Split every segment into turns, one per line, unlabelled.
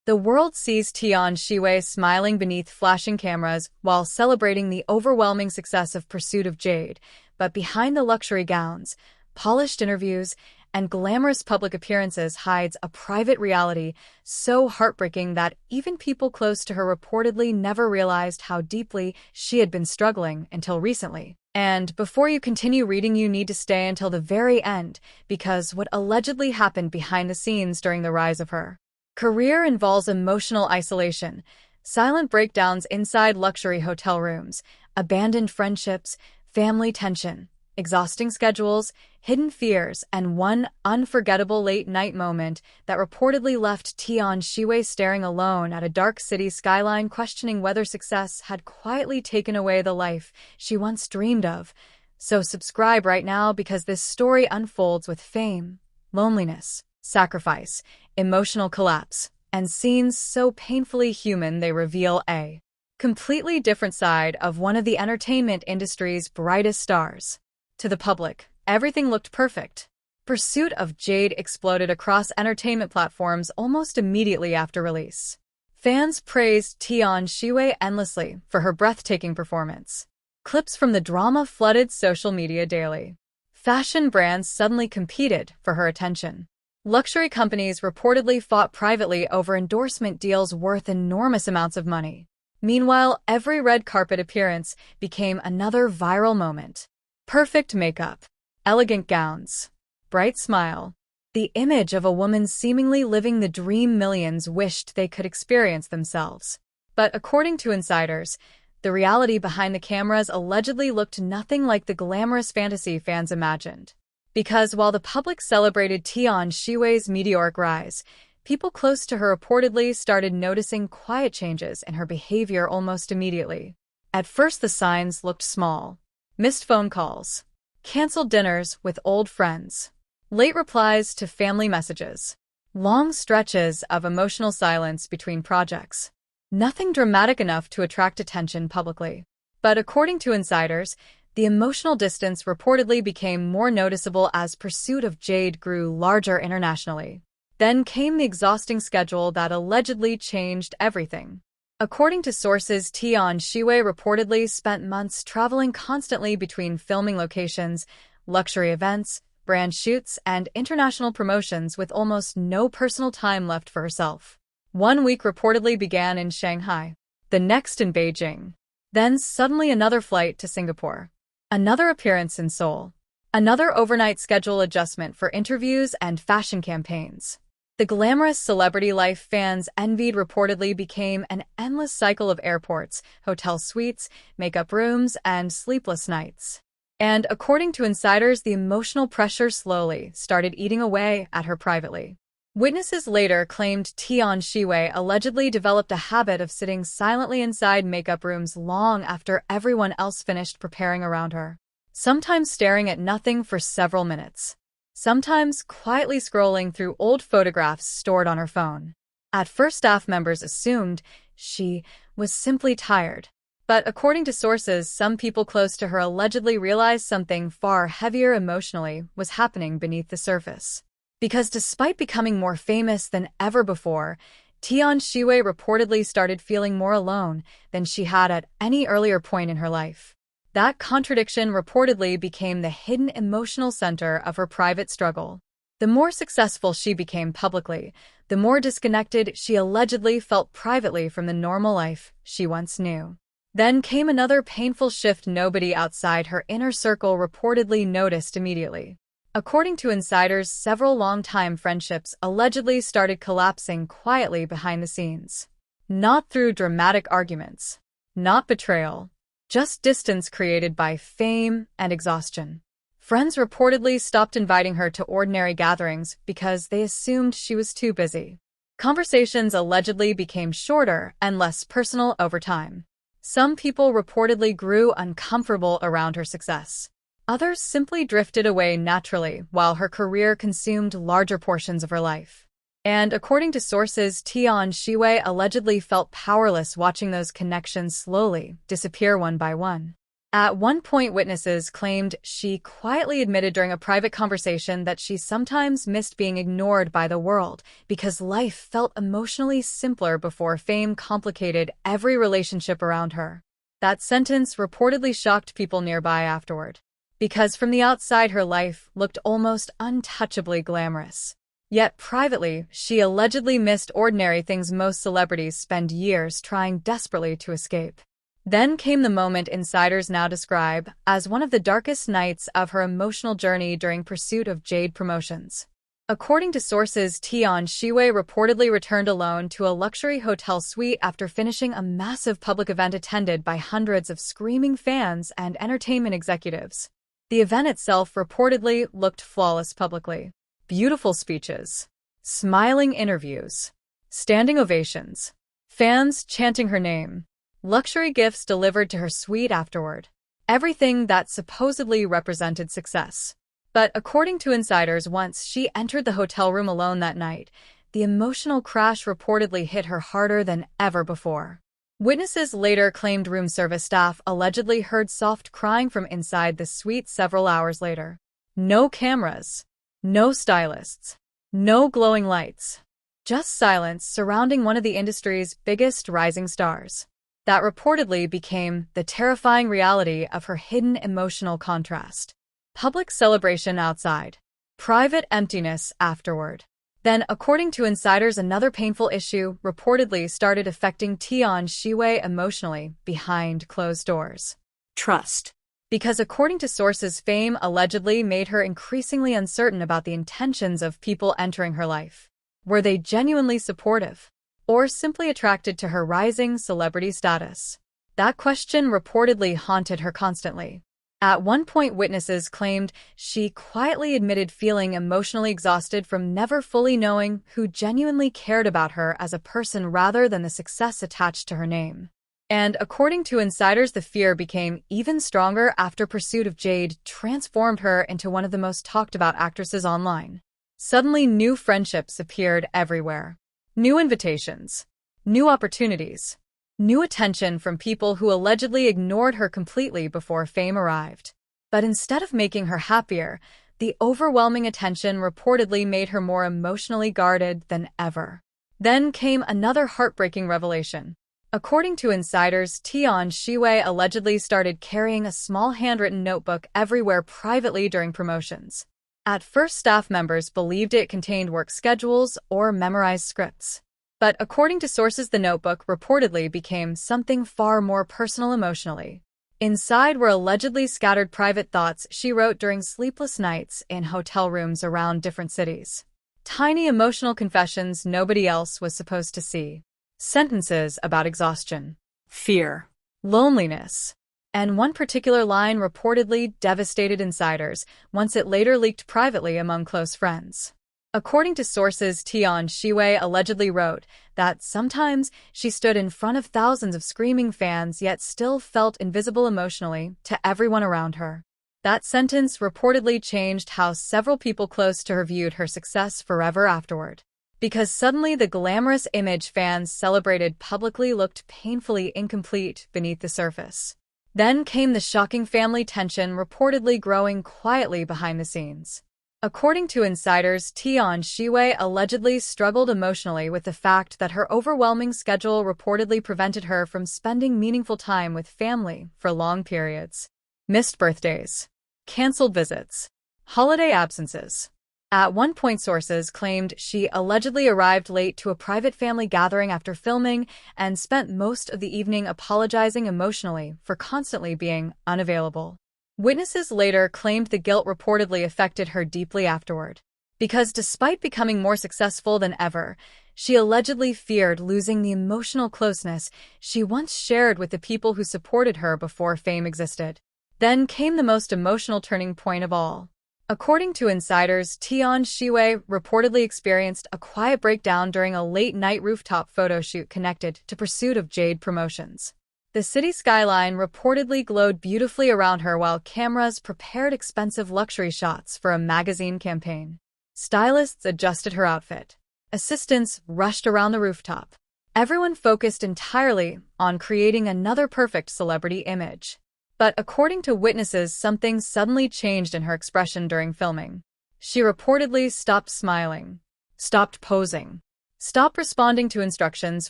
The world sees Tian Xiwei smiling beneath flashing cameras while celebrating the overwhelming success of Pursuit of Jade, but behind the luxury gowns, polished interviews, and glamorous public appearances hides a private reality so heartbreaking that even people close to her reportedly never realized how deeply she had been struggling until recently. And before you continue reading, you need to stay until the very end, because what allegedly happened behind the scenes during the rise of her career involves emotional isolation, silent breakdowns inside luxury hotel rooms, abandoned friendships, family tension, exhausting schedules, hidden fears, and one unforgettable late-night moment that reportedly left Tian Xiwei staring alone at a dark city skyline, questioning whether success had quietly taken away the life she once dreamed of. So subscribe right now, because this story unfolds with fame, loneliness, sacrifice, emotional collapse, and scenes so painfully human they reveal a completely different side of one of the entertainment industry's brightest stars. To the public, everything looked perfect. Pursuit of Jade exploded across entertainment platforms almost immediately after release. Fans praised Tian Xiwei endlessly for her breathtaking performance. Clips from the drama flooded social media daily. Fashion brands suddenly competed for her attention. Luxury companies reportedly fought privately over endorsement deals worth enormous amounts of money. Meanwhile, every red carpet appearance became another viral moment. Perfect makeup, elegant gowns, bright smile. The image of a woman seemingly living the dream millions wished they could experience themselves. But according to insiders, the reality behind the cameras allegedly looked nothing like the glamorous fantasy fans imagined. Because while the public celebrated Tian Xiwei's meteoric rise, people close to her reportedly started noticing quiet changes in her behavior almost immediately. At first, the signs looked small. Missed phone calls, canceled dinners with old friends, late replies to family messages, long stretches of emotional silence between projects. Nothing dramatic enough to attract attention publicly. But according to insiders, the emotional distance reportedly became more noticeable as Pursuit of Jade grew larger internationally. Then came the exhausting schedule that allegedly changed everything. According to sources, Tian Xiwei reportedly spent months traveling constantly between filming locations, luxury events, brand shoots, and international promotions with almost no personal time left for herself. One week reportedly began in Shanghai, the next in Beijing. Then suddenly another flight to Singapore. Another appearance in Seoul. Another overnight schedule adjustment for interviews and fashion campaigns. The glamorous celebrity life fans envied reportedly became an endless cycle of airports, hotel suites, makeup rooms, and sleepless nights. And according to insiders, the emotional pressure slowly started eating away at her privately. Witnesses later claimed Tian Xiwei allegedly developed a habit of sitting silently inside makeup rooms long after everyone else finished preparing around her, sometimes staring at nothing for several minutes. Sometimes quietly scrolling through old photographs stored on her phone. At first, staff members assumed she was simply tired. But according to sources, some people close to her allegedly realized something far heavier emotionally was happening beneath the surface. Because despite becoming more famous than ever before, Tian Xiwei reportedly started feeling more alone than she had at any earlier point in her life. That contradiction reportedly became the hidden emotional center of her private struggle. The more successful she became publicly, the more disconnected she allegedly felt privately from the normal life she once knew. Then came another painful shift nobody outside her inner circle reportedly noticed immediately. According to insiders, several long-time friendships allegedly started collapsing quietly behind the scenes. Not through dramatic arguments, not betrayal, just distance created by fame and exhaustion. Friends reportedly stopped inviting her to ordinary gatherings because they assumed she was too busy. Conversations allegedly became shorter and less personal over time. Some people reportedly grew uncomfortable around her success. Others simply drifted away naturally while her career consumed larger portions of her life. And according to sources, Tian Xiwei allegedly felt powerless watching those connections slowly disappear one by one. At one point, witnesses claimed she quietly admitted during a private conversation that she sometimes missed being ignored by the world because life felt emotionally simpler before fame complicated every relationship around her. That sentence reportedly shocked people nearby afterward, because from the outside her life looked almost untouchably glamorous. Yet privately, she allegedly missed ordinary things most celebrities spend years trying desperately to escape. Then came the moment insiders now describe as one of the darkest nights of her emotional journey during Pursuit of Jade promotions. According to sources, Tian Xiwei reportedly returned alone to a luxury hotel suite after finishing a massive public event attended by hundreds of screaming fans and entertainment executives. The event itself reportedly looked flawless publicly. Beautiful speeches, smiling interviews, standing ovations, fans chanting her name, luxury gifts delivered to her suite afterward. Everything that supposedly represented success. But according to insiders, once she entered the hotel room alone that night, the emotional crash reportedly hit her harder than ever before. Witnesses later claimed room service staff allegedly heard soft crying from inside the suite several hours later. No cameras, no stylists, no glowing lights, just silence surrounding one of the industry's biggest rising stars. That reportedly became the terrifying reality of her hidden emotional contrast. Public celebration outside, private emptiness afterward. Then, according to insiders, another painful issue reportedly started affecting Tian Xiwei emotionally behind closed doors. Trust. Because according to sources, fame allegedly made her increasingly uncertain about the intentions of people entering her life. Were they genuinely supportive? Or simply attracted to her rising celebrity status? That question reportedly haunted her constantly. At one point, witnesses claimed she quietly admitted feeling emotionally exhausted from never fully knowing who genuinely cared about her as a person rather than the success attached to her name. And according to insiders, the fear became even stronger after Pursuit of Jade transformed her into one of the most talked about actresses online. Suddenly, new friendships appeared everywhere. New invitations, new opportunities, new attention from people who allegedly ignored her completely before fame arrived. But instead of making her happier, the overwhelming attention reportedly made her more emotionally guarded than ever. Then came another heartbreaking revelation. According to insiders, Tian Xiwei allegedly started carrying a small handwritten notebook everywhere privately during promotions. At first, staff members believed it contained work schedules or memorized scripts. But according to sources, the notebook reportedly became something far more personal emotionally. Inside were allegedly scattered private thoughts she wrote during sleepless nights in hotel rooms around different cities. Tiny emotional confessions nobody else was supposed to see. Sentences about exhaustion, fear, loneliness. And one particular line reportedly devastated insiders once it later leaked privately among close friends. According to sources, Tian Xiwei allegedly wrote that sometimes she stood in front of thousands of screaming fans yet still felt invisible emotionally to everyone around her. That sentence reportedly changed how several people close to her viewed her success forever afterward. Because suddenly the glamorous image fans celebrated publicly looked painfully incomplete beneath the surface. Then came the shocking family tension reportedly growing quietly behind the scenes. According to insiders, Tian Xiwei allegedly struggled emotionally with the fact that her overwhelming schedule reportedly prevented her from spending meaningful time with family for long periods. Missed birthdays, canceled visits, holiday absences. At one point, sources claimed she allegedly arrived late to a private family gathering after filming and spent most of the evening apologizing emotionally for constantly being unavailable. Witnesses later claimed the guilt reportedly affected her deeply afterward, because despite becoming more successful than ever, she allegedly feared losing the emotional closeness she once shared with the people who supported her before fame existed. Then came the most emotional turning point of all. According to insiders, Tian Xiwei reportedly experienced a quiet breakdown during a late-night rooftop photo shoot connected to Pursuit of Jade promotions. The city skyline reportedly glowed beautifully around her while cameras prepared expensive luxury shots for a magazine campaign. Stylists adjusted her outfit. Assistants rushed around the rooftop. Everyone focused entirely on creating another perfect celebrity image. But according to witnesses, something suddenly changed in her expression during filming. She reportedly stopped smiling, stopped posing, stopped responding to instructions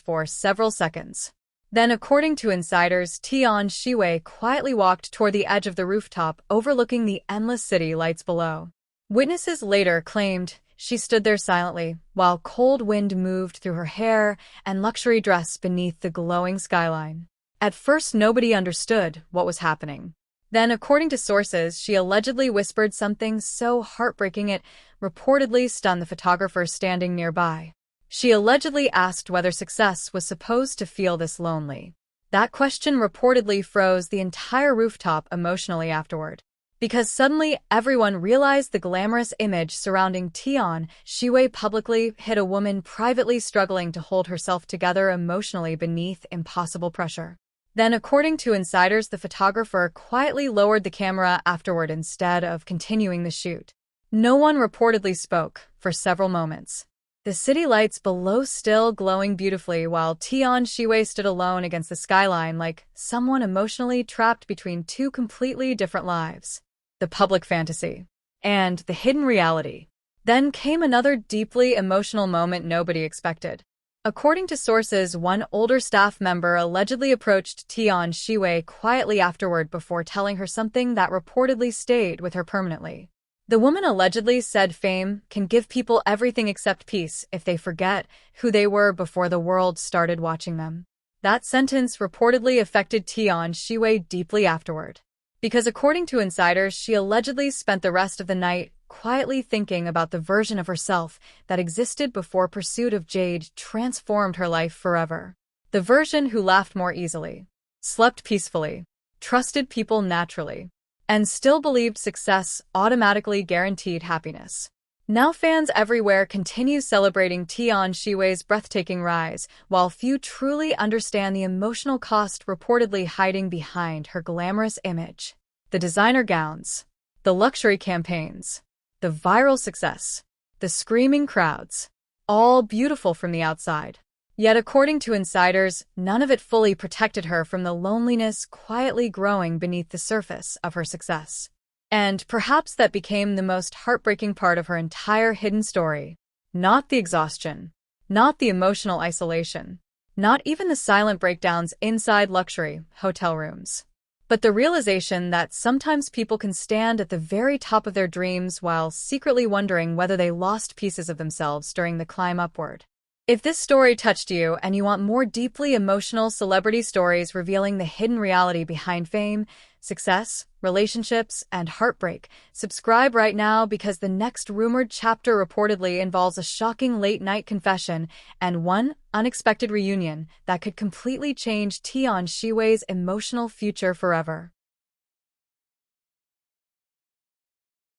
for several seconds. Then, according to insiders, Tian Xiwei quietly walked toward the edge of the rooftop, overlooking the endless city lights below. Witnesses later claimed she stood there silently, while cold wind moved through her hair and luxury dress beneath the glowing skyline. At first, nobody understood what was happening. Then, according to sources, she allegedly whispered something so heartbreaking it reportedly stunned the photographer standing nearby. She allegedly asked whether success was supposed to feel this lonely. That question reportedly froze the entire rooftop emotionally afterward, because suddenly everyone realized the glamorous image surrounding Tian Xiwei publicly hid a woman privately struggling to hold herself together emotionally beneath impossible pressure. Then, according to insiders, the photographer quietly lowered the camera afterward instead of continuing the shoot. No one reportedly spoke for several moments. The city lights below still glowing beautifully while Tian Xiwei stood alone against the skyline like someone emotionally trapped between two completely different lives. The public fantasy and the hidden reality. Then came another deeply emotional moment nobody expected. According to sources, one older staff member allegedly approached Tian Xiwei quietly afterward before telling her something that reportedly stayed with her permanently. The woman allegedly said fame can give people everything except peace if they forget who they were before the world started watching them. That sentence reportedly affected Tian Xiwei deeply afterward, because according to insiders, she allegedly spent the rest of the night quietly thinking about the version of herself that existed before Pursuit of Jade transformed her life forever. The version who laughed more easily, slept peacefully, trusted people naturally, and still believed success automatically guaranteed happiness. Now fans everywhere continue celebrating Tian Xiwei's breathtaking rise, while few truly understand the emotional cost reportedly hiding behind her glamorous image. The designer gowns, the luxury campaigns, the viral success, the screaming crowds, all beautiful from the outside. Yet according to insiders, none of it fully protected her from the loneliness quietly growing beneath the surface of her success. And perhaps that became the most heartbreaking part of her entire hidden story. Not the exhaustion, not the emotional isolation, not even the silent breakdowns inside luxury hotel rooms, but the realization that sometimes people can stand at the very top of their dreams while secretly wondering whether they lost pieces of themselves during the climb upward. If this story touched you and you want more deeply emotional celebrity stories revealing the hidden reality behind fame, success, relationships, and heartbreak, subscribe right now because the next rumored chapter reportedly involves a shocking late-night confession and one unexpected reunion that could completely change Tian Xiwei's emotional future forever.